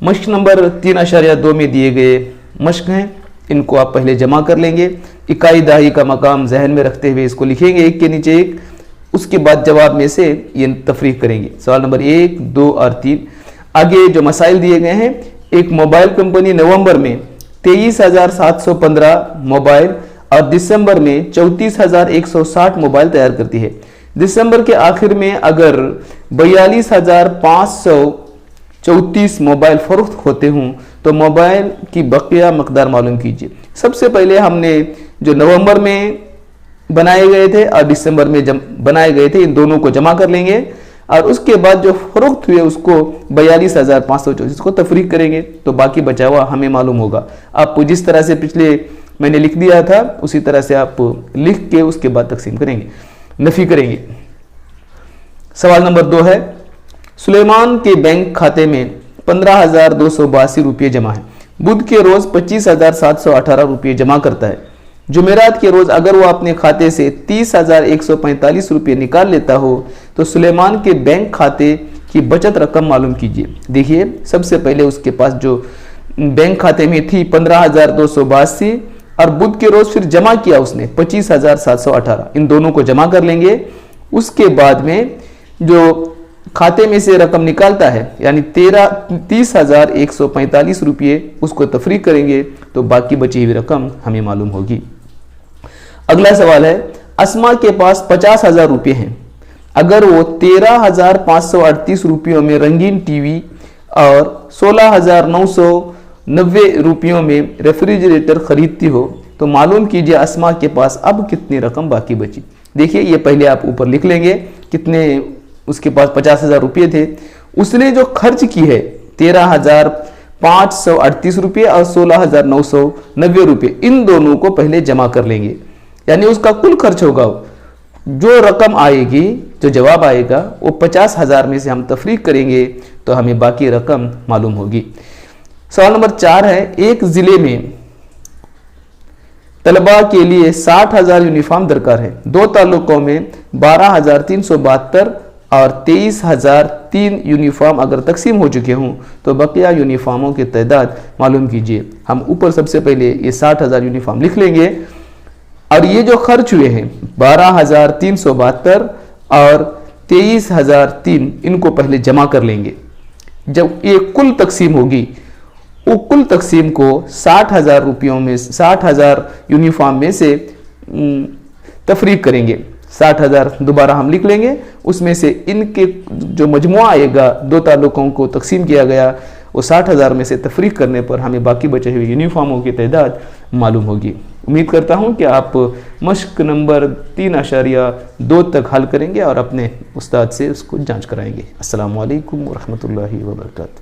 मश्क number 3.2 में दिए गए मश्क हैं, इनको आप पहले जमा कर लेंगे। इकाई दहाई का मकाम जहन में रखते हुए इसको लिखेंगे एक के नीचे एक, उसके बाद जवाब में से ये तफरीक करेंगे। सवाल नंबर 1, 2 और 3। आगे जो मसाइल दिए गए हैं, एक मोबाइल कंपनी नवंबर में 23,715 मोबाइल और दिसंबर में 34,160 मोबाइल तैयार करती है। दिसंबर के आखिर में अगर 42,534 मोबाइल फरोख्त होते हों तो मोबाइल की बकिया मकदार मालूम कीजिए। सबसे पहले हमने जो नवंबर में बनाए गए थे और दिसंबर में बनाए गए थे, इन दोनों को जमा कर लेंगे और उसके बाद जो फरोख्त हुए उसको 42,534 को तफरीक करेंगे तो बाकी बचा हुआ हमें मालूम होगा। आप जिस तरह से पिछले मैंने लिख दिया था उसी तरह से आप लिख के उसके बाद तकसीम करेंगे, नफी करेंगे। सवाल नंबर 2 है, सुलेमान के बैंक खाते में 15,282 रुपये जमा है। बुध के रोज 25,718 रुपये जमा करता है। जुमेरात के रोज अगर वो अपने खाते से 30,145 रुपये निकाल लेता हो तो सुलेमान के बैंक खाते की बचत रकम मालूम कीजिए। देखिए, सबसे पहले उसके पास जो बैंक खाते में थी 15,282 और बुध के रोज फिर जमा किया उसने 25,718, इन दोनों को जमा कर लेंगे। उसके बाद में जो खाते में से रकम निकालता है यानी 30,145 रुपये उसको तफरीक करेंगे तो बाकी बची हुई रकम हमें मालूम होगी। अगला सवाल है, अस्मा के पास 50,000 रुपये हैं। अगर वो 13,538 रुपयों में रंगीन टीवी और 16,990 रुपयों में रेफ्रिजरेटर खरीदती हो तो मालूम कीजिए अस्मा के पास अब कितनी रकम बाकी बची। देखिए, ये पहले आप ऊपर लिख लेंगे कितने उसके पास 50,000 रुपये थे। उसने जो खर्च की है 13,538 रुपये और 16,990 रुपये, इन दोनों को पहले जमा कर लेंगे यानी उसका कुल खर्च होगा। जो रकम आएगी, जो जवाब आएगा वो 50,000 में से हम तफरीक करेंगे तो हमें बाकी रकम मालूम होगी। सवाल नंबर 4 है, एक जिले में तलबा के लिए 60,000 यूनिफॉर्म दरकार है। दो तालुकों में 12,372 और 23,003 यूनिफॉर्म अगर तकसीम हो चुके हों तो बकिया यूनिफॉर्मों की तादाद मालूम कीजिए। हम ऊपर सबसे पहले ये 60,000 यूनिफॉर्म लिख लेंगे और ये जो खर्च हुए हैं 12,372 और 23,003, इनको पहले जमा कर लेंगे। जब ये कुल तकसीम होगी वो कुल तकसीम को 60,000 रुपयों में 60,000 यूनिफॉर्म में से तफरीक करेंगे। 60,000 दोबारा हम लिख लेंगे, उसमें से इनके जो मजमुआ आएगा दो ताल्लुकों को तकसीम किया गया वो 60,000 में से तफरीक करने पर हमें बाकी बचे हुए यूनिफॉर्मों की तादाद मालूम होगी। उम्मीद करता हूं कि आप मश्क नंबर 3.2 तक हल करेंगे और अपने उस्ताद से उसको जांच कराएंगे। अस्सलामु अलैकुम व रहमतुल्लाहि व बरकातहू।